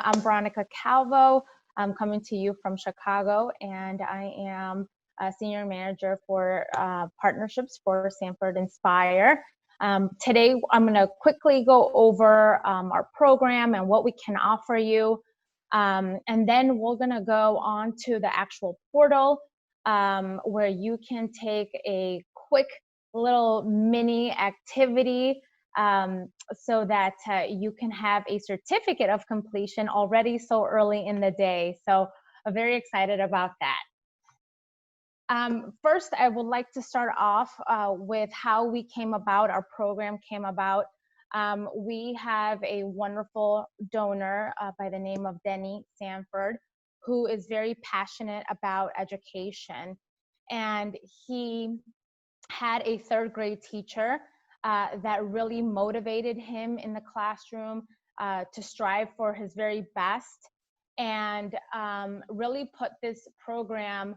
I'm Veronica Calvo. I'm coming to you from Chicago, and I am a senior manager for partnerships for Sanford Inspire. Today, I'm going to quickly go over our program and what we can offer you. And then we're going to go on to the actual portal where you can take a quick little mini activity so that you can have a certificate of completion already so early in the day. So I'm very excited about that. First, I would like to start off with how we came about, our program came about. We have a wonderful donor by the name of Denny Sanford, who is very passionate about education. And he had a third grade teacher that really motivated him in the classroom to strive for his very best, and really put this program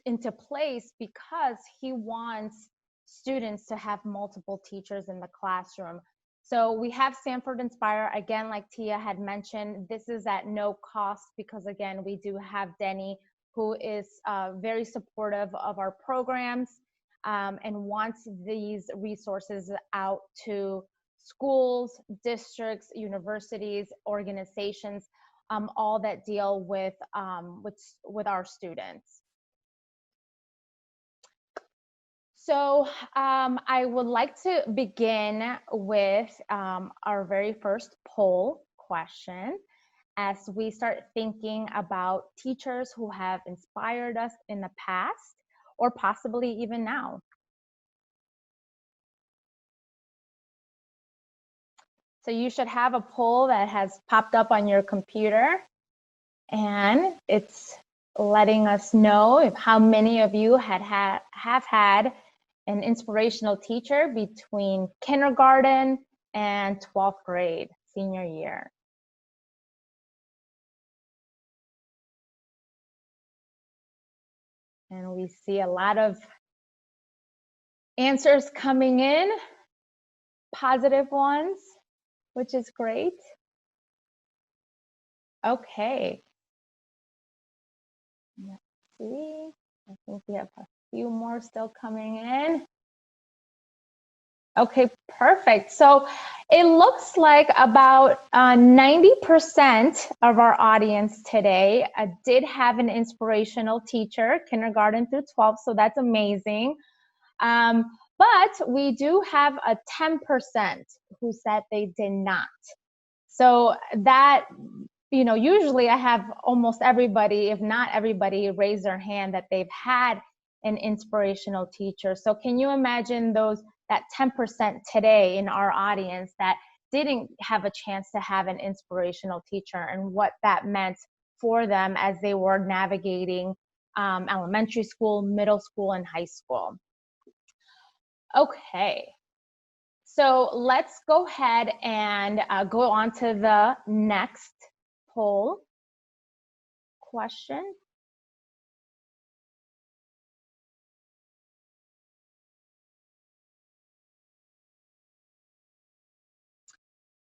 into place because he wants students to have multiple teachers in the classroom. So we have Sanford Inspire. Again, like Tia had mentioned, this is at no cost because, again, we do have Denny, who is very supportive of our programs and wants these resources out to schools, districts, universities, organizations, all that deal with our students. So I would like to begin with our very first poll question as we start thinking about teachers who have inspired us in the past or possibly even now. So you should have a poll that has popped up on your computer, and it's letting us know how many of you have had an inspirational teacher between kindergarten and 12th grade, senior year. And we see a lot of answers coming in, positive ones, which is great. Okay. Let's see. I think we have a few more still coming in. Okay, perfect. So it looks like about 90% of our audience today did have an inspirational teacher, kindergarten through 12, so that's amazing. But we do have a 10% who said they did not. So that, you know, usually I have almost everybody, if not everybody, raise their hand that they've had an inspirational teacher. So can you imagine that 10% today in our audience that didn't have a chance to have an inspirational teacher and what that meant for them as they were navigating elementary school, middle school, and high school? Okay, so let's go ahead and go on to the next poll question.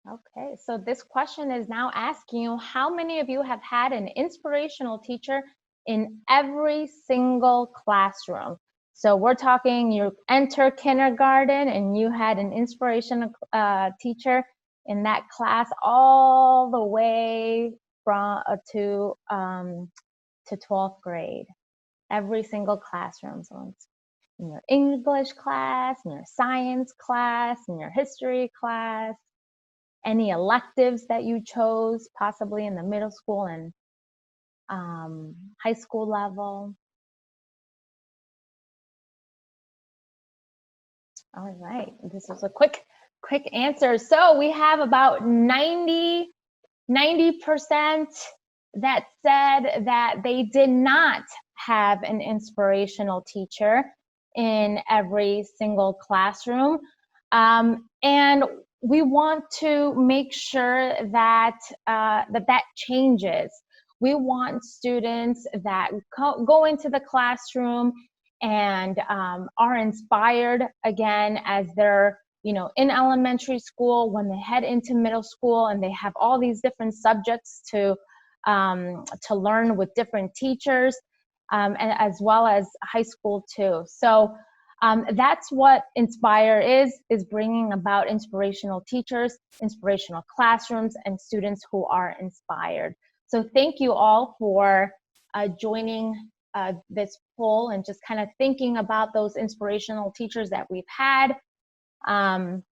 Okay, so this question is now asking you, how many of you have had an inspirational teacher in every single classroom? So we're talking you enter kindergarten and you had an inspirational teacher in that class all the way from to 12th grade. Every single classroom. So it's in your English class, in your science class, in your history class, any electives that you chose, possibly in the middle school and high school level. All right, this is a quick answer. So we have about 90% that said that they did not have an inspirational teacher in every single classroom. And we want to make sure that that changes. We want students that go into the classroom and are inspired again as they're in elementary school, when they head into middle school, and they have all these different subjects to learn with different teachers, and as well as high school too. So that's what Inspire is bringing about inspirational teachers, inspirational classrooms, and students who are inspired. So thank you all for joining this poll and just kind of thinking about those inspirational teachers that we've had, and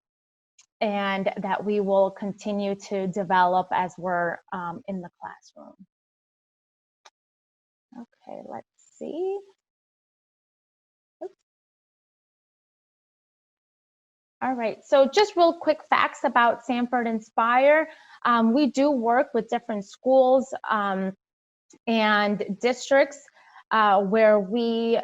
that we will continue to develop as we're in the classroom. Okay, let's see. Oops. All right, so just real quick facts about Sanford Inspire. We do work with different schools and districts where we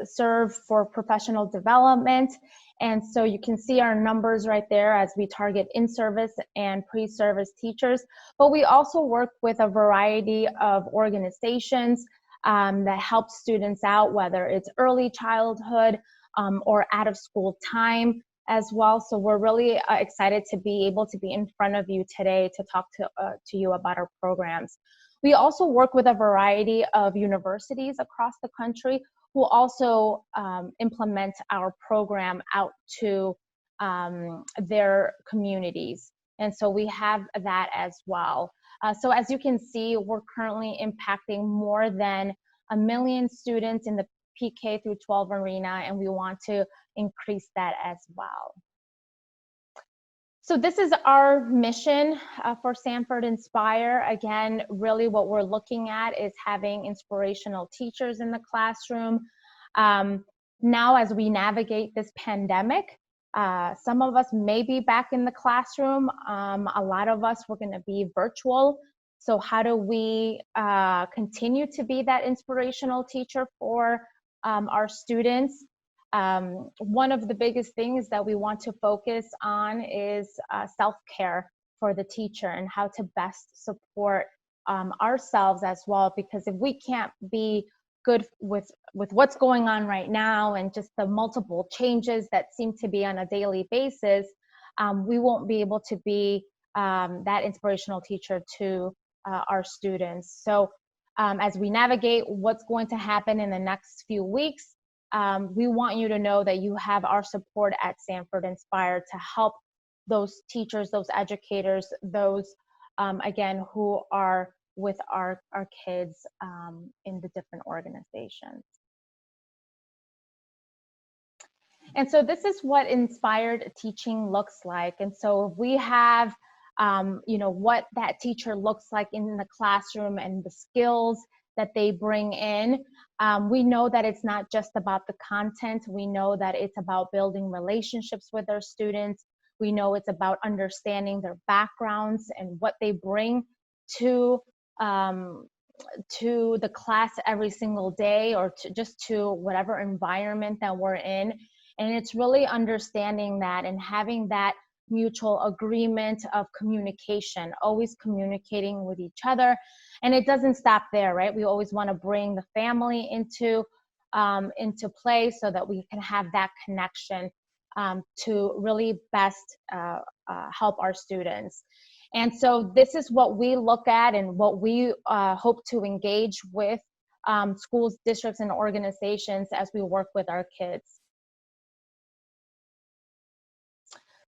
serve for professional development. And so you can see our numbers right there as we target in-service and pre-service teachers. But we also work with a variety of organizations that help students out, whether it's early childhood or out of school time as well. So we're really excited to be able to be in front of you today to talk to you about our programs. We also work with a variety of universities across the country who also implement our program out to their communities. And so we have that as well. So as you can see, we're currently impacting more than 1 million students in the PK through 12 arena, and we want to increase that as well. So this is our mission for Sanford Inspire. Again, really what we're looking at is having inspirational teachers in the classroom. Now, as we navigate this pandemic, some of us may be back in the classroom. A lot of us, we're gonna be virtual. So how do we continue to be that inspirational teacher for our students? One of the biggest things that we want to focus on is self-care for the teacher and how to best support ourselves as well, because if we can't be good with what's going on right now and just the multiple changes that seem to be on a daily basis, we won't be able to be that inspirational teacher to our students. So as we navigate what's going to happen in the next few weeks, we want you to know that you have our support at Sanford Inspire to help those teachers, those educators, those, again, who are with our kids in the different organizations. And so this is what inspired teaching looks like. And so we have, what that teacher looks like in the classroom and the skills that they bring in. We know that it's not just about the content. We know that it's about building relationships with their students. We know it's about understanding their backgrounds and what they bring to the class every single day, or just to whatever environment that we're in. And it's really understanding that and having that mutual agreement of communication, always communicating with each other. And it doesn't stop there, right? We always want to bring the family into play so that we can have that connection to really best help our students. And so this is what we look at and what we hope to engage with schools, districts, and organizations as we work with our kids.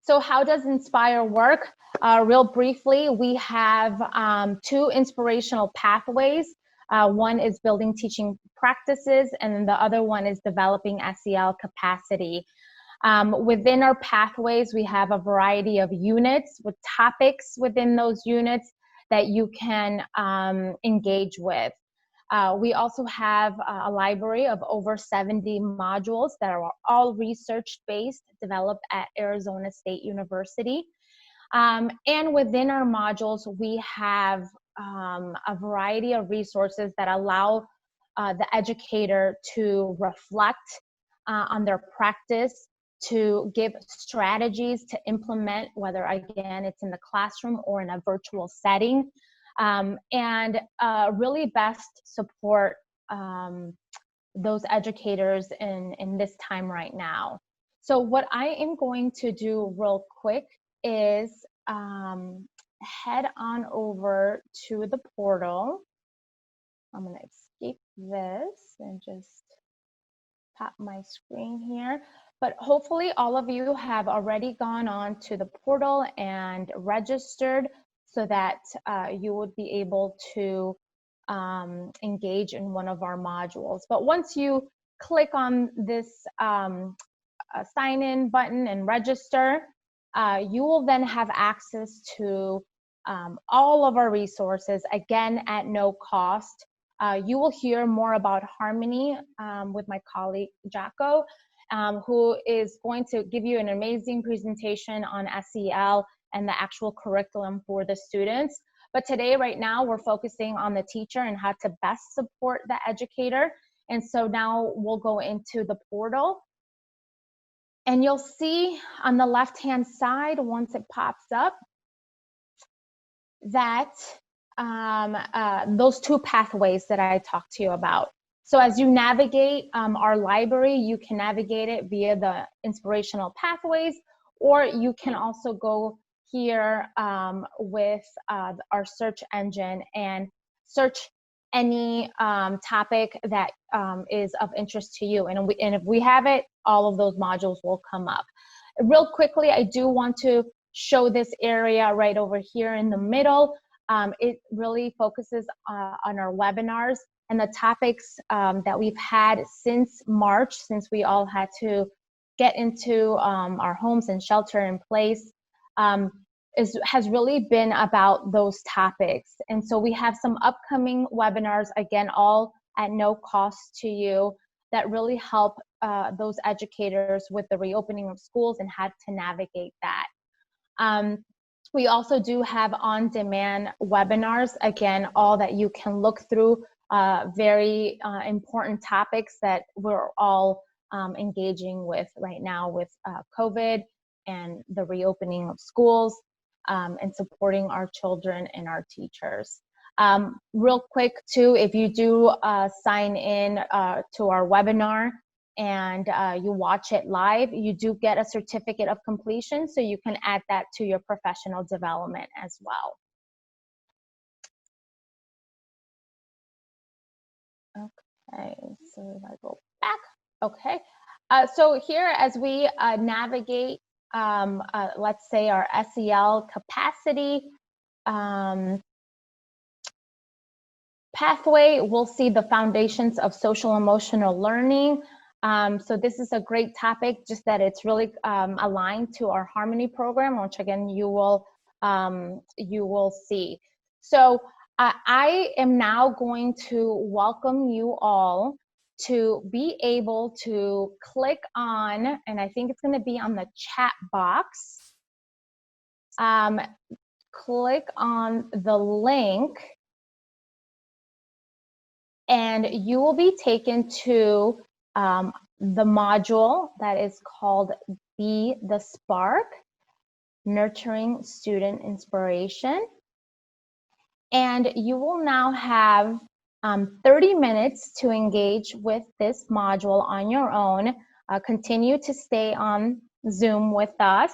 So how does Inspire work? Real briefly, we have 2 inspirational pathways. One is building teaching practices, and then the other one is developing SEL capacity. Within our pathways, we have a variety of units with topics within those units that you can engage with. We also have a library of over 70 modules that are all research-based, developed at Arizona State University. And within our modules, we have a variety of resources that allow the educator to reflect on their practice, to give strategies to implement, whether again it's in the classroom or in a virtual setting, and really best support those educators in this time right now. So what I am going to do real quick is head on over to the portal. I'm going to escape this and just pop my screen here. But hopefully all of you have already gone on to the portal and registered so that you would be able to engage in one of our modules. But once you click on this sign in button and register, you will then have access to all of our resources, again, at no cost. You will hear more about Harmony with my colleague, Jacko, who is going to give you an amazing presentation on SEL and the actual curriculum for the students. But today, right now, we're focusing on the teacher and how to best support the educator. And so now we'll go into the portal. And you'll see on the left-hand side, once it pops up, that those two pathways that I talked to you about. So as you navigate our library, you can navigate it via the Inspirational Pathways, or you can also go here with our search engine and search any topic that is of interest to you. And if we have it, all of those modules will come up. Real quickly, I do want to show this area right over here in the middle. It really focuses on our webinars and the topics that we've had since March, since we all had to get into our homes and shelter in place. Has really been about those topics. And so we have some upcoming webinars, again, all at no cost to you, that really help those educators with the reopening of schools and how to navigate that. We also do have on-demand webinars, again, all that you can look through, very important topics that we're all engaging with right now with COVID and the reopening of schools, and supporting our children and our teachers. Real quick too, if you do sign in to our webinar and you watch it live, you do get a certificate of completion, so you can add that to your professional development as well. Okay, so if I go back, okay. So here, as we navigate, let's say our SEL capacity pathway, we'll see the foundations of social emotional learning. So this is a great topic, just that it's really aligned to our Harmony program, which again you will see. So I am now going to welcome you all to be able to click on, and I think it's going to be on the chat box. Click on the link, and you will be taken to the module that is called Be the Spark, Nurturing Student Inspiration. And you will now have 30 minutes to engage with this module on your own. Continue to stay on Zoom with us.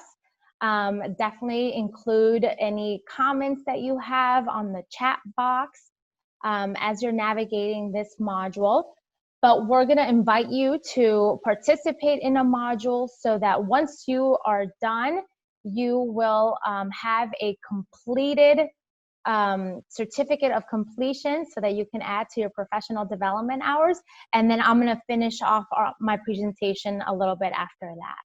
Definitely include any comments that you have on the chat box as you're navigating this module. But we're going to invite you to participate in a module so that once you are done, you will have a completed certificate of completion so that you can add to your professional development hours. And then I'm going to finish off my presentation a little bit after that.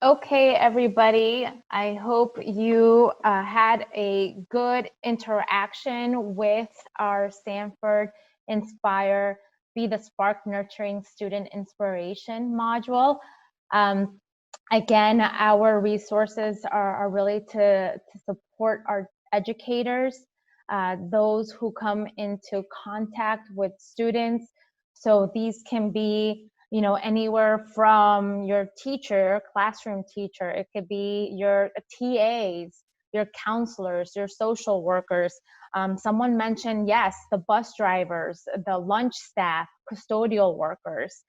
Okay, everybody, I hope you had a good interaction with our Sanford Inspire, Be the Spark, Nurturing Student Inspiration module. Again, our resources are really to support our educators, those who come into contact with students. So these can be, you know, anywhere from your teacher, classroom teacher, it could be your TAs, your counselors, your social workers. Someone mentioned, yes, the bus drivers, the lunch staff, custodial workers,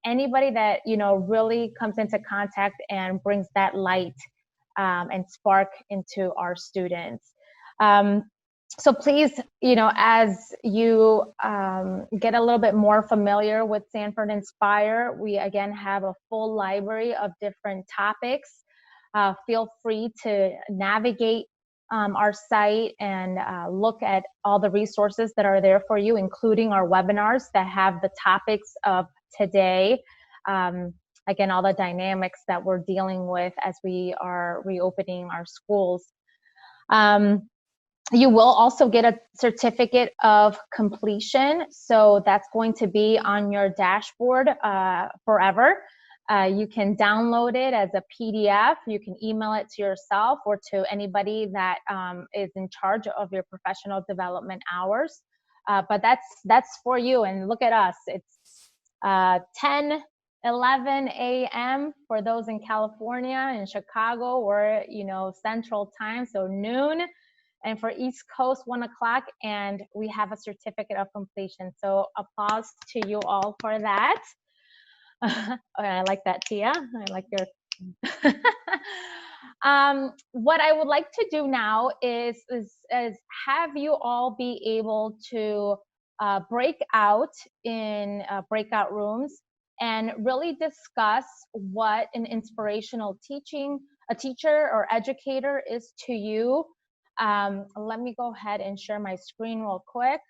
anybody that, really comes into contact and brings that light and spark into our students. So please, as you get a little bit more familiar with Sanford Inspire, we again have a full library of different topics. Feel free to navigate our site and look at all the resources that are there for you, including our webinars that have the topics of today. Again, all the dynamics that we're dealing with as we are reopening our schools. You will also get a certificate of completion. So that's going to be on your dashboard forever. You can download it as a PDF. You can email it to yourself or to anybody that is in charge of your professional development hours. But that's for you. And look at us. It's 10:11 a.m. for those in California. In Chicago, we're Central Time, so noon. And for East Coast, 1 o'clock, and we have a certificate of completion. So applause to you all for that. I like that, Tia. I like your. What I would like to do now is have you all be able to break out in breakout rooms and really discuss what an inspirational a teacher or educator is to you. Let me go ahead and share my screen real quick.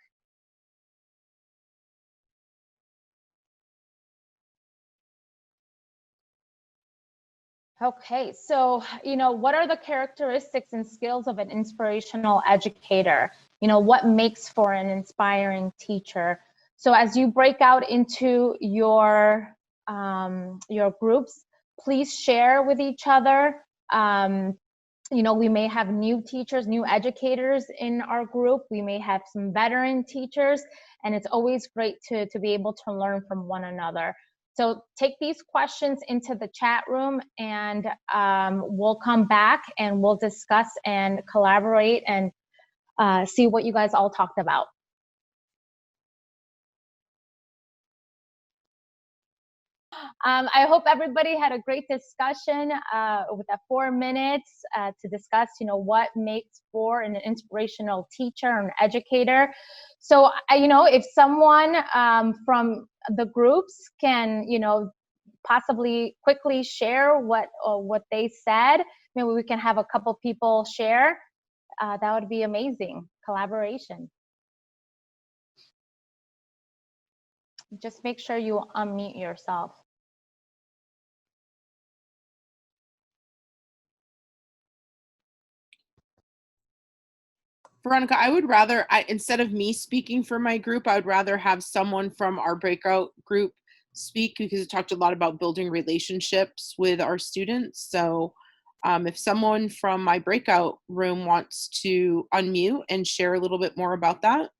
Okay, so, what are the characteristics and skills of an inspirational educator? What makes for an inspiring teacher? So as you break out into your groups, please share with each other. We may have new teachers, new educators in our group. We may have some veteran teachers, and it's always great to be able to learn from one another. So take these questions into the chat room, and we'll come back and we'll discuss and collaborate and see what you guys all talked about. I hope everybody had a great discussion with that 4 minutes to discuss, what makes for an inspirational teacher and educator. So, if someone from the groups can, possibly quickly share what they said, maybe we can have a couple people share. That would be amazing. Collaboration. Just make sure you unmute yourself. Veronica, I would rather, instead of me speaking for my group, I would rather have someone from our breakout group speak, because it talked a lot about building relationships with our students. So if someone from my breakout room wants to unmute and share a little bit more about that.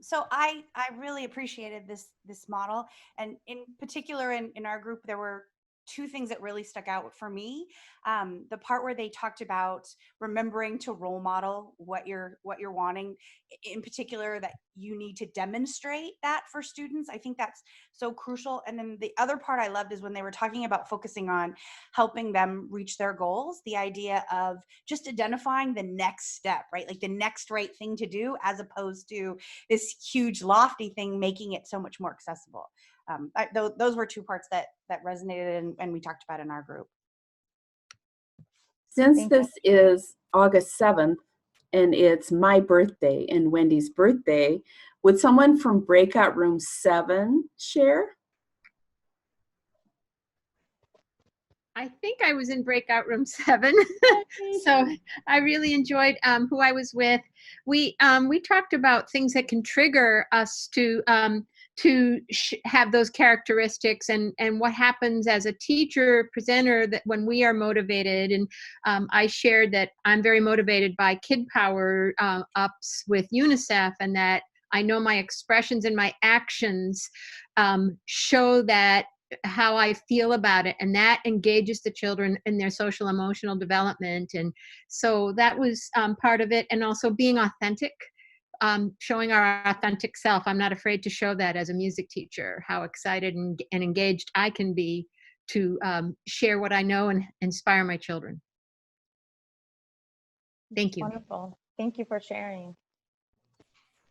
So I really appreciated this model, and in particular in our group, there were two things that really stuck out for me. The part where they talked about remembering to role model what you're wanting, in particular that you need to demonstrate that for students. I think that's so crucial. And then the other part I loved is when they were talking about focusing on helping them reach their goals, the idea of just identifying the next step, right? Like the next right thing to do, as opposed to this huge lofty thing, making it so much more accessible. Those were two parts that resonated and we talked about in our group. Since this is August 7th and it's my birthday and Wendy's birthday, would someone from Breakout Room 7 share? I think I was in Breakout Room 7. So I really enjoyed who I was with. We talked about things that can trigger us to have those characteristics, and what happens as a teacher presenter that when we are motivated. And I shared that I'm very motivated by Kid Power ups with UNICEF, and that I know my expressions and my actions show that how I feel about it, and that engages the children in their social emotional development. And so that was part of it, and also being authentic, showing our authentic self. I'm not afraid to show that as a music teacher, how excited and engaged I can be to share what I know and inspire my children. Thank you. Wonderful. Thank you for sharing.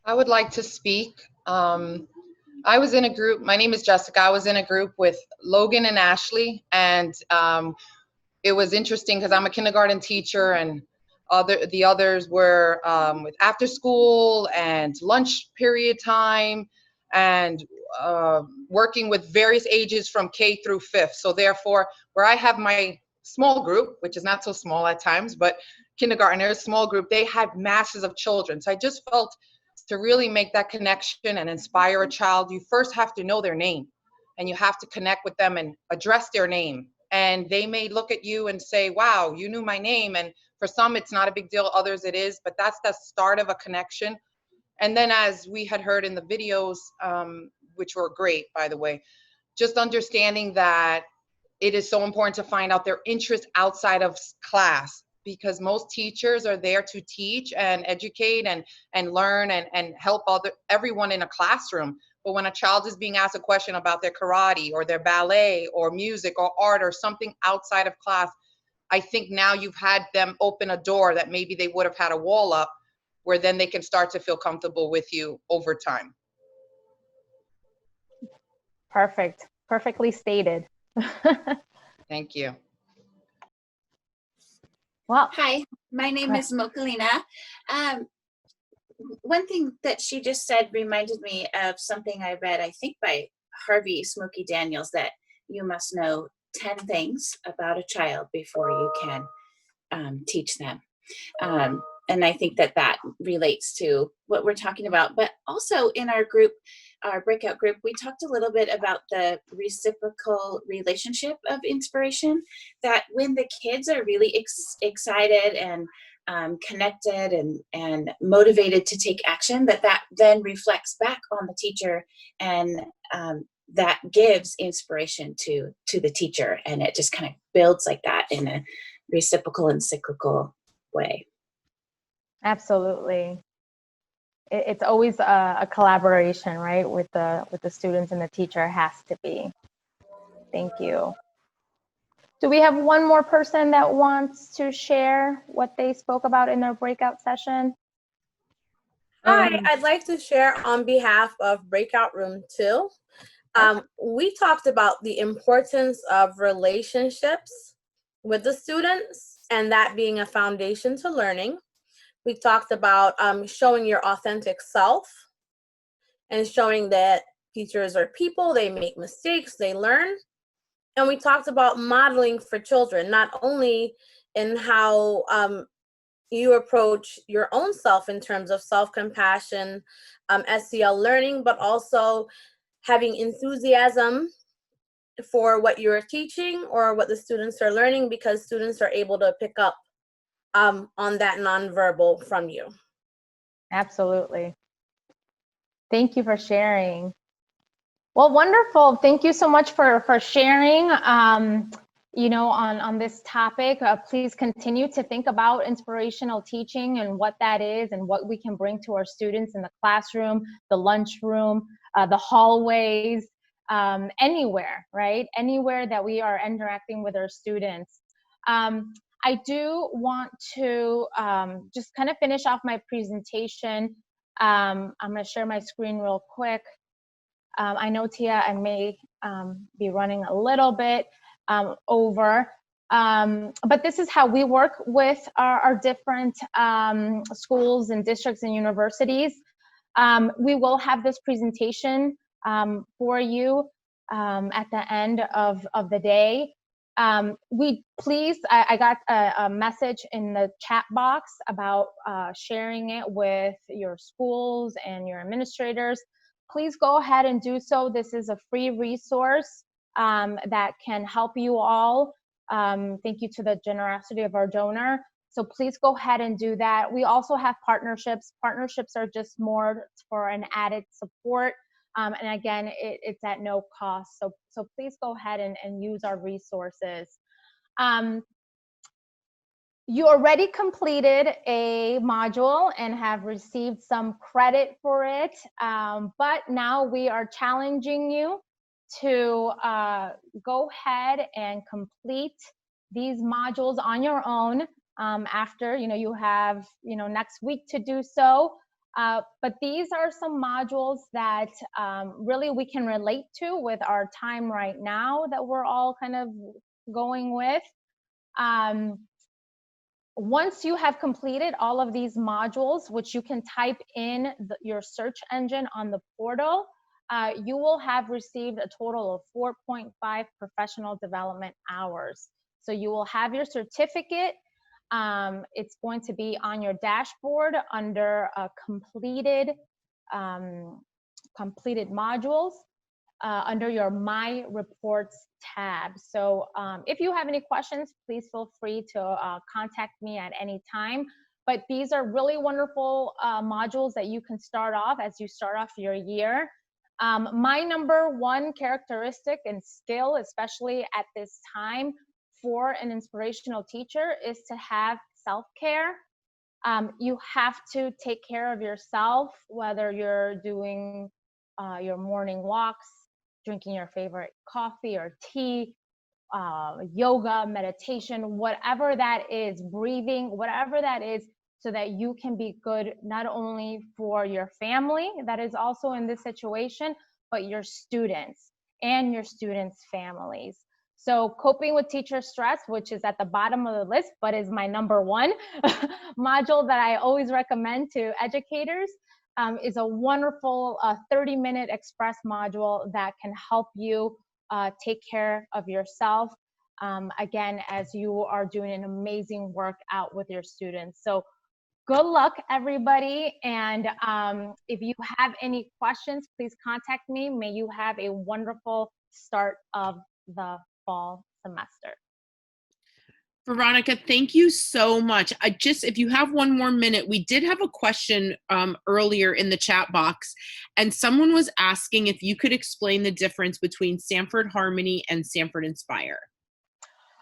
I would like to speak. I was in a group, my name is Jessica. I was in a group with Logan and Ashley, and it was interesting because I'm a kindergarten teacher, and the others were with after school and lunch period time, and working with various ages from K through 5th. So therefore, where I have my small group, which is not so small at times, but kindergartners, small group, they had masses of children. So I just felt to really make that connection and inspire a child, you first have to know their name, and you have to connect with them and address their name. And they may look at you and say, wow, you knew my name. And for some, it's not a big deal. Others it is, but that's the start of a connection. And then, as we had heard in the videos, which were great, by the way, just understanding that it is so important to find out their interest outside of class, because most teachers are there to teach and educate and learn and help everyone in a classroom. But when a child is being asked a question about their karate or their ballet or music or art or something outside of class, I think now you've had them open a door that maybe they would have had a wall up, where then they can start to feel comfortable with you over time. Perfect. Perfectly stated. Thank you. Well, Hi, my name is Mokalina. One thing that she just said reminded me of something I read, I think by Harvey Smokey Daniels, that you must know 10 things about a child before you can teach them. And I think that that relates to what we're talking about. But also in our group, our breakout group, we talked a little bit about the reciprocal relationship of inspiration, that when the kids are really excited and connected and motivated to take action, that then reflects back on the teacher, and that gives inspiration to the teacher, and it just kind of builds like that in a reciprocal and cyclical way. absolutely. It's always a collaboration, right, with the students and the teacher. Has to be. Thank you. Do we have one more person that wants to share what they spoke about in their breakout session? Hi, I'd like to share on behalf of Breakout Room 2. We talked about the importance of relationships with the students, and that being a foundation to learning. We talked about showing your authentic self and showing that teachers are people, they make mistakes, they learn. And we talked about modeling for children, not only in how you approach your own self in terms of self-compassion, SEL learning, but also having enthusiasm for what you're teaching or what the students are learning, because students are able to pick up on that nonverbal from you. Absolutely. Thank you for sharing. Well, wonderful. Thank you so much for sharing, on this topic. Please continue to think about inspirational teaching and what that is and what we can bring to our students in the classroom, the lunchroom, the hallways, anywhere, right? Anywhere that we are interacting with our students. I do want to just kind of finish off my presentation. I'm going to share my screen real quick. I know, Tia, I may be running a little bit over, but this is how we work with our different schools and districts and universities. We will have this presentation for you at the end of the day. I got a message in the chat box about sharing it with your schools and your administrators. Please go ahead and do so. This is a free resource that can help you all. Thank you to the generosity of our donor. So please go ahead and do that. We also have partnerships. Partnerships are just more for an added support. And again, it's at no cost. So please go ahead and use our resources. You already completed a module and have received some credit for it, but now we are challenging you to go ahead and complete these modules on your own after you have next week to do so. But these are some modules that really we can relate to with our time right now that we're all kind of going with. Once you have completed all of these modules, which you can type in your search engine on the portal, you will have received a total of 4.5 professional development hours. So you will have your certificate. It's going to be on your dashboard under completed modules. Under your My Reports tab. So if you have any questions, please feel free to contact me at any time. But these are really wonderful modules that you can start off as you start off your year. My number one characteristic and skill, especially at this time for an inspirational teacher, is to have self-care. You have to take care of yourself, whether you're doing your morning walks, drinking your favorite coffee or tea, yoga, meditation, whatever that is, breathing, whatever that is, so that you can be good not only for your family that is also in this situation, but your students and your students' families. So coping with teacher stress, which is at the bottom of the list, but is my number one module that I always recommend to educators, is a wonderful 30-minute express module that can help you take care of yourself, again, as you are doing an amazing work out with your students. So good luck, everybody. And if you have any questions, please contact me. May you have a wonderful start of the fall semester. Veronica, thank you so much. If you have one more minute, we did have a question earlier in the chat box, and someone was asking if you could explain the difference between Sanford Harmony and Sanford Inspire.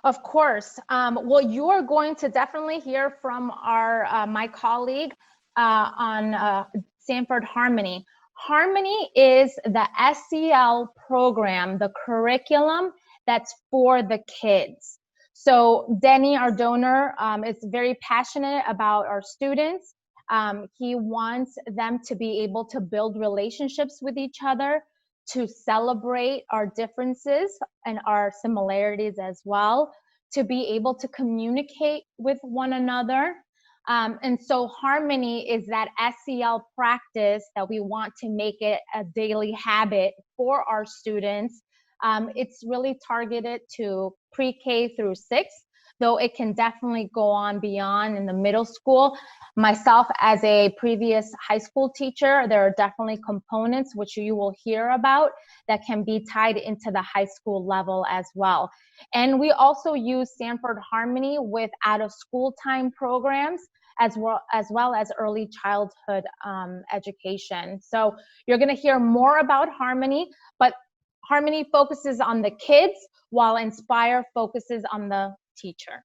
Of course. Well, you are going to definitely hear from my colleague on Sanford Harmony. Harmony is the SEL program, the curriculum that's for the kids. So Denny, our donor, is very passionate about our students. He wants them to be able to build relationships with each other, to celebrate our differences and our similarities as well, to be able to communicate with one another. And so Harmony is that SEL practice that we want to make it a daily habit for our students. It's really targeted to pre-K through 6, though it can definitely go on beyond in the middle school. Myself, as a previous high school teacher, there are definitely components which you will hear about that can be tied into the high school level as well. And we also use Sanford Harmony with out-of-school time programs, as well as early childhood education. So you're going to hear more about Harmony, but Harmony focuses on the kids while Inspire focuses on the teacher.